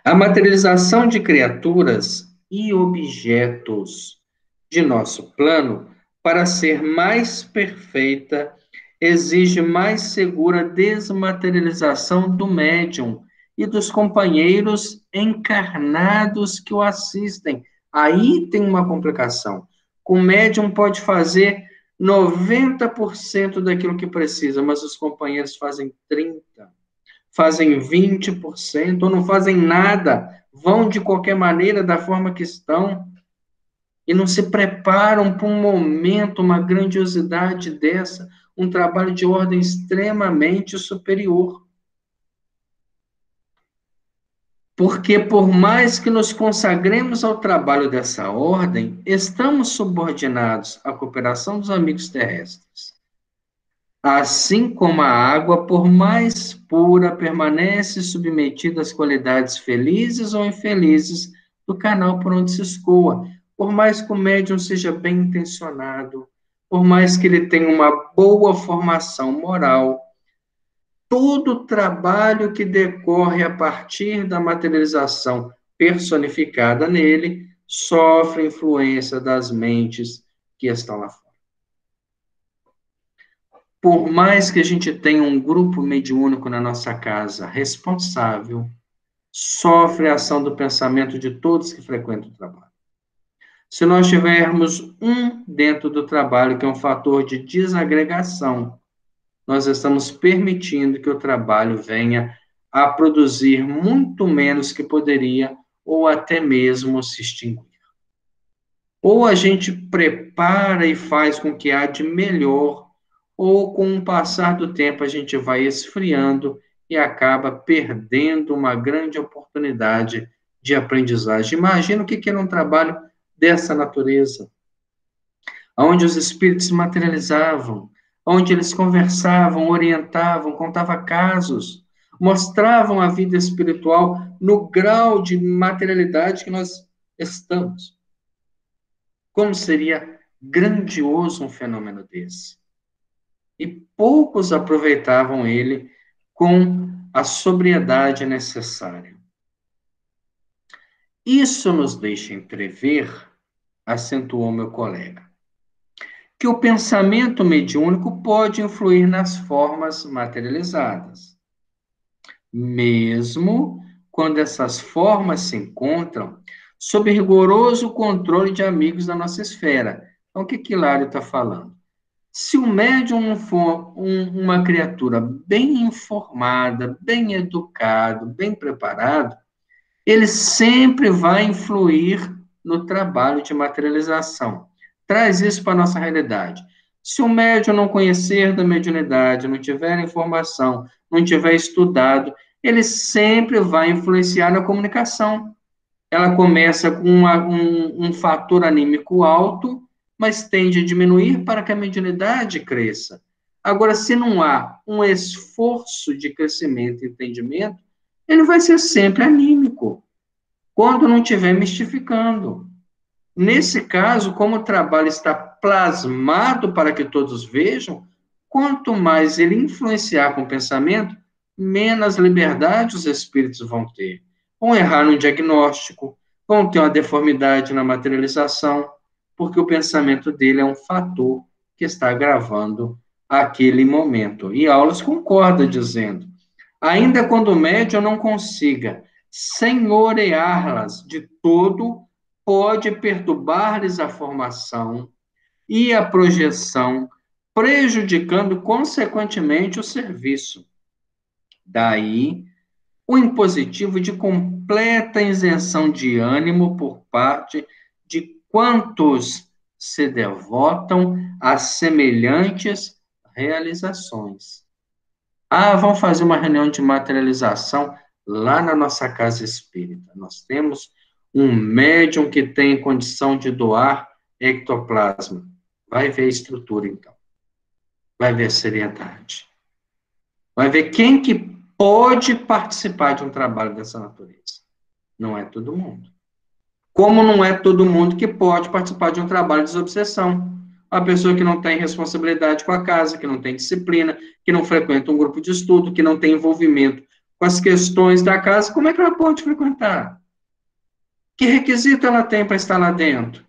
A materialização de criaturas e objetos de nosso plano, para ser mais perfeita, exige mais segura desmaterialização do médium e dos companheiros encarnados que o assistem. Aí tem uma complicação. O médium pode fazer 90% daquilo que precisa, mas os companheiros fazem 30%, fazem 20%, ou não fazem nada, vão de qualquer maneira, da forma que estão, e não se preparam para um momento, uma grandiosidade dessa, um trabalho de ordem extremamente superior. Porque, por mais que nos consagremos ao trabalho dessa ordem, estamos subordinados à cooperação dos amigos terrestres. Assim como a água, por mais pura, permanece submetida às qualidades felizes ou infelizes do canal por onde se escoa. Por mais que o médium seja bem intencionado, por mais que ele tenha uma boa formação moral, todo o trabalho que decorre a partir da materialização personificada nele sofre influência das mentes que estão lá fora. Por mais que a gente tenha um grupo mediúnico na nossa casa responsável, sofre a ação do pensamento de todos que frequentam o trabalho. Se nós tivermos um dentro do trabalho que é um fator de desagregação, nós estamos permitindo que o trabalho venha a produzir muito menos que poderia, ou até mesmo se extinguir. Ou a gente prepara e faz com que há de melhor, ou com o passar do tempo a gente vai esfriando e acaba perdendo uma grande oportunidade de aprendizagem. Imagina o que era um trabalho dessa natureza, onde os espíritos se materializavam, onde eles conversavam, orientavam, contavam casos, mostravam a vida espiritual no grau de materialidade que nós estamos. Como seria grandioso um fenômeno desse? E poucos aproveitavam ele com a sobriedade necessária. Isso nos deixa entrever, acentuou meu colega, que o pensamento mediúnico pode influir nas formas materializadas, mesmo quando essas formas se encontram sob rigoroso controle de amigos da nossa esfera. Então, o que Hilário está falando? Se o médium não for uma criatura bem informada, bem educado, bem preparado, ele sempre vai influir no trabalho de materialização. Traz isso para a nossa realidade. Se o médium não conhecer da mediunidade, não tiver informação, não tiver estudado, ele sempre vai influenciar na comunicação. Ela começa com um fator anímico alto, mas tende a diminuir para que a mediunidade cresça. Agora, se não há um esforço de crescimento e entendimento, ele vai ser sempre anímico, quando não estiver mistificando. Nesse caso, como o trabalho está plasmado para que todos vejam, quanto mais ele influenciar com o pensamento, menos liberdade os espíritos vão ter. Vão errar no diagnóstico, vão ter uma deformidade na materialização, porque o pensamento dele é um fator que está gravando aquele momento. E Aulas concorda dizendo, ainda quando o médium não consiga senhoreá-las de todo, pode perturbar-lhes a formação e a projeção, prejudicando consequentemente o serviço. Daí, o impositivo de completa isenção de ânimo por parte de quantos se devotam a semelhantes realizações. Ah, vamos fazer uma reunião de materialização lá na nossa casa espírita. Nós temos um médium que tem condição de doar ectoplasma. Vai ver a estrutura, então. Vai ver a seriedade. Vai ver quem que pode participar de um trabalho dessa natureza. Não é todo mundo. Como não é todo mundo que pode participar de um trabalho de desobsessão. A pessoa que não tem responsabilidade com a casa, que não tem disciplina, que não frequenta um grupo de estudo, que não tem envolvimento com as questões da casa, como é que ela pode frequentar? Que requisito ela tem para estar lá dentro?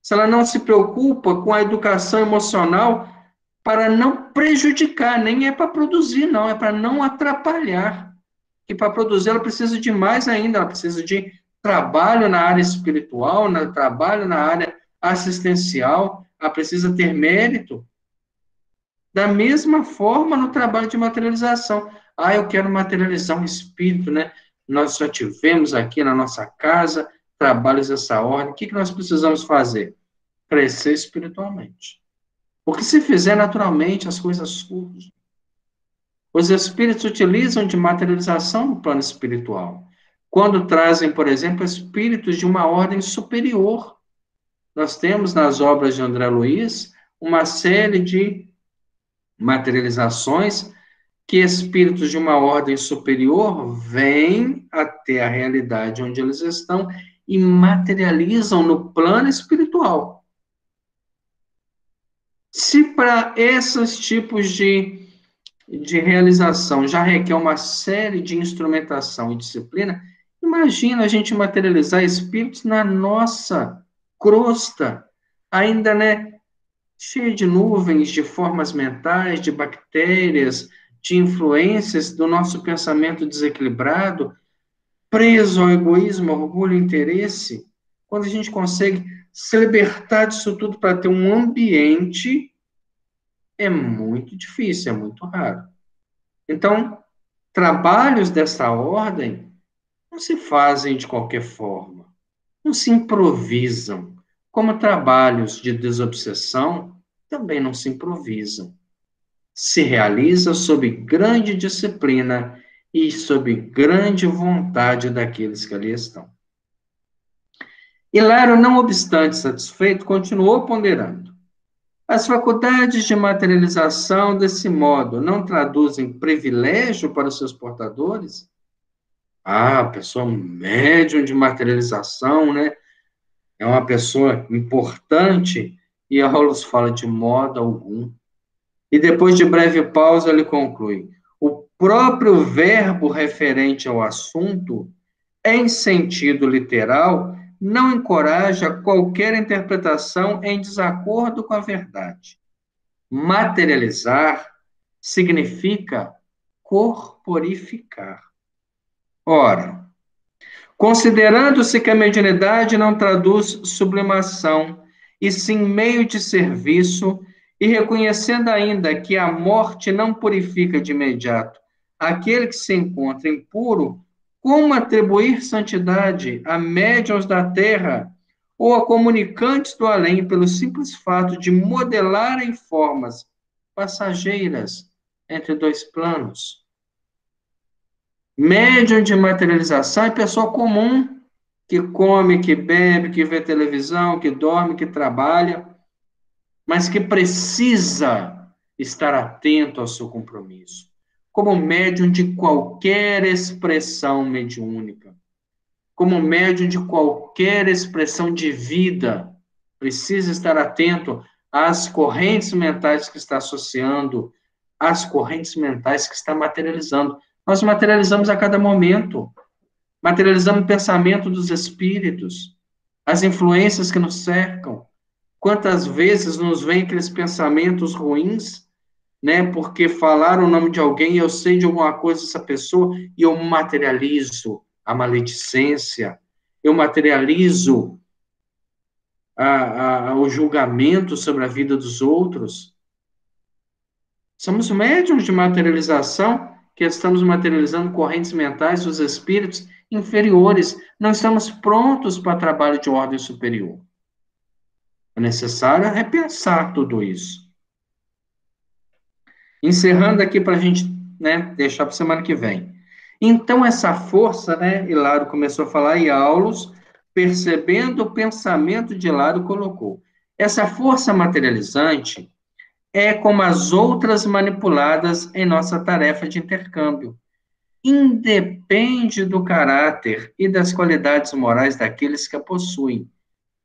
Se ela não se preocupa com a educação emocional para não prejudicar, nem é para produzir, não, é para não atrapalhar. E para produzir ela precisa de mais ainda, ela precisa de trabalho na área espiritual, trabalho na área assistencial, ela precisa ter mérito. Da mesma forma no trabalho de materialização. Ah, eu quero materializar um espírito, né? Nós já tivemos aqui na nossa casa trabalhos dessa ordem. O que nós precisamos fazer? Crescer espiritualmente. Porque se fizer naturalmente, as coisas surgem. Os espíritos utilizam de materialização no plano espiritual. Quando trazem, por exemplo, espíritos de uma ordem superior. Nós temos nas obras de André Luiz uma série de materializações que espíritos de uma ordem superior vêm até a realidade onde eles estão e materializam no plano espiritual. Se para esses tipos de realização já requer uma série de instrumentação e disciplina, imagina a gente materializar espíritos na nossa crosta, ainda, né, cheia de nuvens, de formas mentais, de bactérias, de influências do nosso pensamento desequilibrado, preso ao egoísmo, ao orgulho e interesse. Quando a gente consegue se libertar disso tudo para ter um ambiente, é muito difícil, é muito raro. Então, trabalhos dessa ordem não se fazem de qualquer forma, não se improvisam, como trabalhos de desobsessão também não se improvisam. Se realiza sob grande disciplina e sob grande vontade daqueles que ali estão. Hilário, não obstante satisfeito, continuou ponderando. As faculdades de materialização, desse modo, não traduzem privilégio para os seus portadores? Ah, a pessoa médium de materialização, né? É uma pessoa importante, e Aulos fala de modo algum. E depois de breve pausa, ele conclui: o próprio verbo referente ao assunto, em sentido literal, não encoraja qualquer interpretação em desacordo com a verdade. Materializar significa corporificar. Ora, considerando-se que a mediunidade não traduz sublimação, e sim meio de serviço, e reconhecendo ainda que a morte não purifica de imediato aquele que se encontra impuro, como atribuir santidade a médiuns da terra ou a comunicantes do além pelo simples fato de modelarem formas passageiras entre dois planos? Médium de materialização é pessoa comum, que come, que bebe, que vê televisão, que dorme, que trabalha, mas que precisa estar atento ao seu compromisso, como médium de qualquer expressão mediúnica, como médium de qualquer expressão de vida, precisa estar atento às correntes mentais que está associando, às correntes mentais que está materializando. Nós materializamos a cada momento, materializamos o pensamento dos espíritos, as influências que nos cercam. Quantas vezes nos vêm aqueles pensamentos ruins, né? Porque falaram o nome de alguém e eu sei de alguma coisa dessa pessoa e eu materializo a maledicência, eu materializo o julgamento sobre a vida dos outros. Somos médiums de materialização que estamos materializando correntes mentais dos espíritos inferiores. Não estamos prontos para trabalho de ordem superior. É necessário repensar tudo isso. Encerrando aqui para a gente, né, deixar para a semana que vem. Então, essa força, né, Hilário começou a falar, e Aulos, percebendo o pensamento de Hilário, colocou. Essa força materializante é como as outras manipuladas em nossa tarefa de intercâmbio. Independe do caráter e das qualidades morais daqueles que a possuem,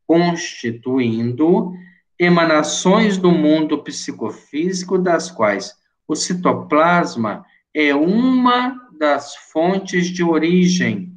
constituindo emanações do mundo psicofísico, das quais o citoplasma é uma das fontes de origem.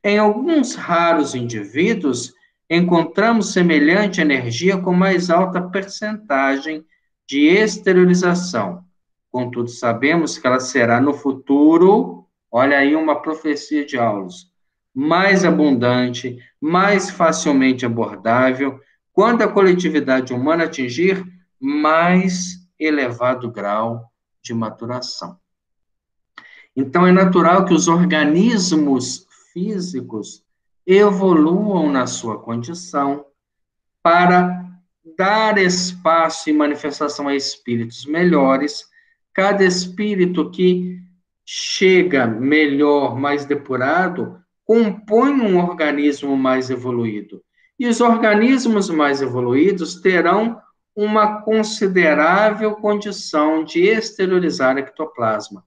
Em alguns raros indivíduos, encontramos semelhante energia com mais alta percentagem de exteriorização. Contudo, sabemos que ela será no futuro, olha aí uma profecia de Aulos, mais abundante, mais facilmente abordável, quando a coletividade humana atingir mais elevado grau de maturação. Então, é natural que os organismos físicos evoluam na sua condição para dar espaço e manifestação a espíritos melhores. Cada espírito que chega melhor, mais depurado, compõe um organismo mais evoluído. E os organismos mais evoluídos terão uma considerável condição de exteriorizar ectoplasma.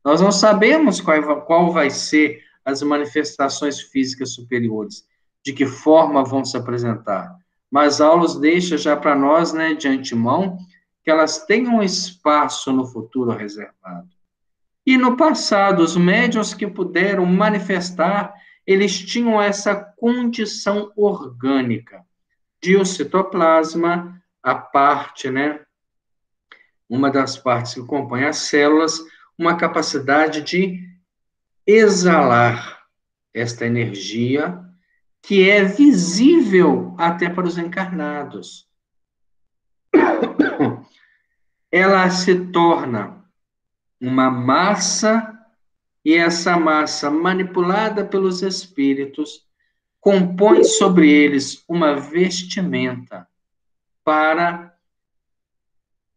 Nós não sabemos qual vai ser as manifestações físicas superiores, de que forma vão se apresentar. Mas Aulos deixa já para nós, né, de antemão, que elas têm um espaço no futuro reservado. E no passado, os médiuns que puderam manifestar, eles tinham essa condição orgânica de o citoplasma, a parte, né, uma das partes que compõe as células, uma capacidade de exalar esta energia que é visível até para os encarnados. Ela se torna uma massa, e essa massa, manipulada pelos espíritos, compõe sobre eles uma vestimenta para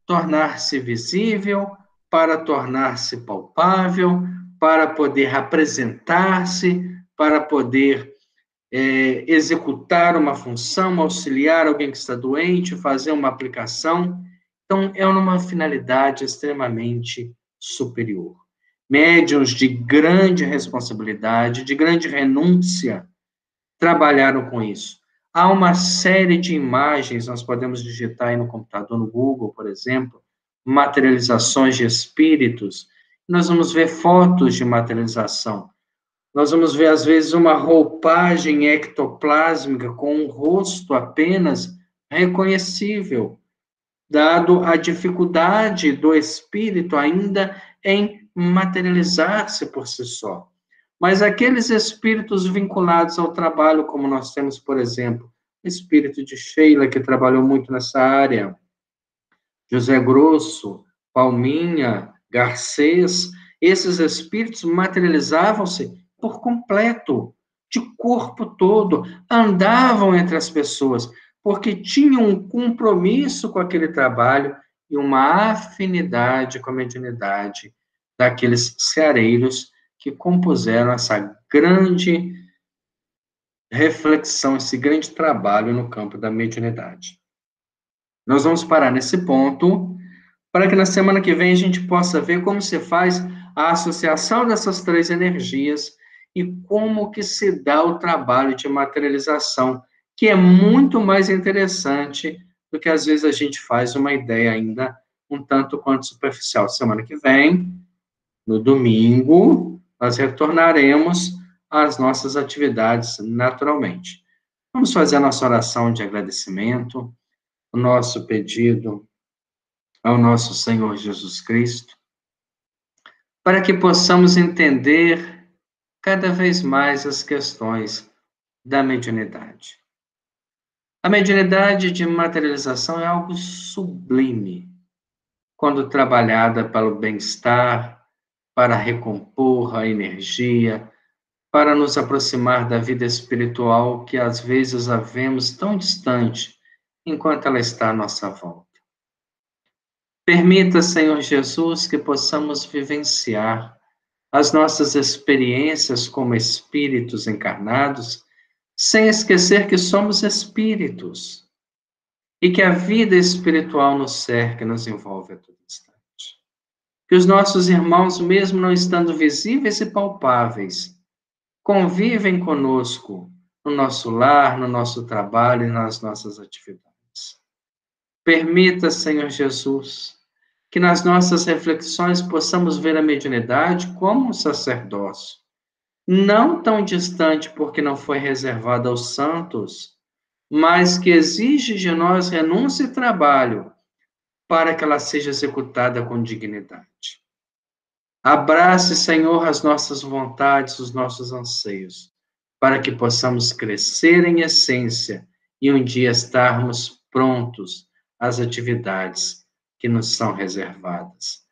tornar-se visível, para tornar-se palpável, para poder apresentar-se, para poder executar uma função, auxiliar alguém que está doente, fazer uma aplicação. Então, é uma finalidade extremamente superior. Médiuns de grande responsabilidade, de grande renúncia, trabalharam com isso. Há uma série de imagens, nós podemos digitar aí no computador, no Google, por exemplo, materializações de espíritos. Nós vamos ver fotos de materialização. Nós vamos ver, às vezes, uma roupagem ectoplásmica com um rosto apenas reconhecível, dado a dificuldade do espírito ainda em materializar-se por si só. Mas aqueles espíritos vinculados ao trabalho, como nós temos, por exemplo, o espírito de Sheila, que trabalhou muito nessa área, José Grosso, Palminha, Garcês, esses espíritos materializavam-se por completo, de corpo todo, andavam entre as pessoas, porque tinham um compromisso com aquele trabalho e uma afinidade com a mediunidade daqueles ceareiros que compuseram essa grande reflexão, esse grande trabalho no campo da mediunidade. Nós vamos parar nesse ponto, para que na semana que vem a gente possa ver como se faz a associação dessas três energias e como que se dá o trabalho de materialização, que é muito mais interessante do que às vezes a gente faz uma ideia ainda um tanto quanto superficial. Semana que vem, no domingo, nós retornaremos às nossas atividades naturalmente. Vamos fazer a nossa oração de agradecimento, o nosso pedido ao nosso Senhor Jesus Cristo, para que possamos entender cada vez mais as questões da mediunidade. A mediunidade de materialização é algo sublime, quando trabalhada para o bem-estar, para recompor a energia, para nos aproximar da vida espiritual que às vezes a vemos tão distante, enquanto ela está à nossa volta. Permita, Senhor Jesus, que possamos vivenciar as nossas experiências como espíritos encarnados, sem esquecer que somos espíritos e que a vida espiritual nos cerca e nos envolve a todo instante. Que os nossos irmãos, mesmo não estando visíveis e palpáveis, convivem conosco no nosso lar, no nosso trabalho e nas nossas atividades. Permita, Senhor Jesus, que nas nossas reflexões possamos ver a mediunidade como um sacerdócio, não tão distante porque não foi reservado aos santos, mas que exige de nós renúncia e trabalho para que ela seja executada com dignidade. Abrace, Senhor, as nossas vontades, os nossos anseios, para que possamos crescer em essência e um dia estarmos prontos às atividades que nos são reservadas.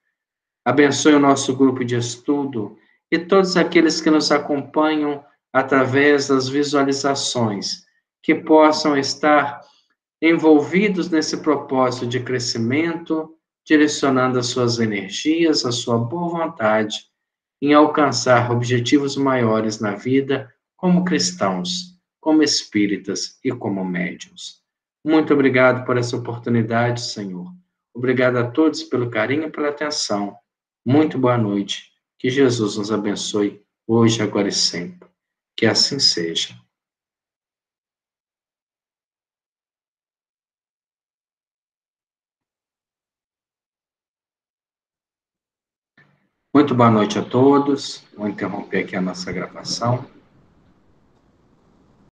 Abençoe o nosso grupo de estudo e todos aqueles que nos acompanham através das visualizações, que possam estar envolvidos nesse propósito de crescimento, direcionando as suas energias, a sua boa vontade em alcançar objetivos maiores na vida como cristãos, como espíritas e como médiuns. Muito obrigado por essa oportunidade, Senhor. Obrigado a todos pelo carinho e pela atenção. Muito boa noite. Que Jesus nos abençoe hoje, agora e sempre. Que assim seja. Muito boa noite a todos. Vou interromper aqui a nossa gravação.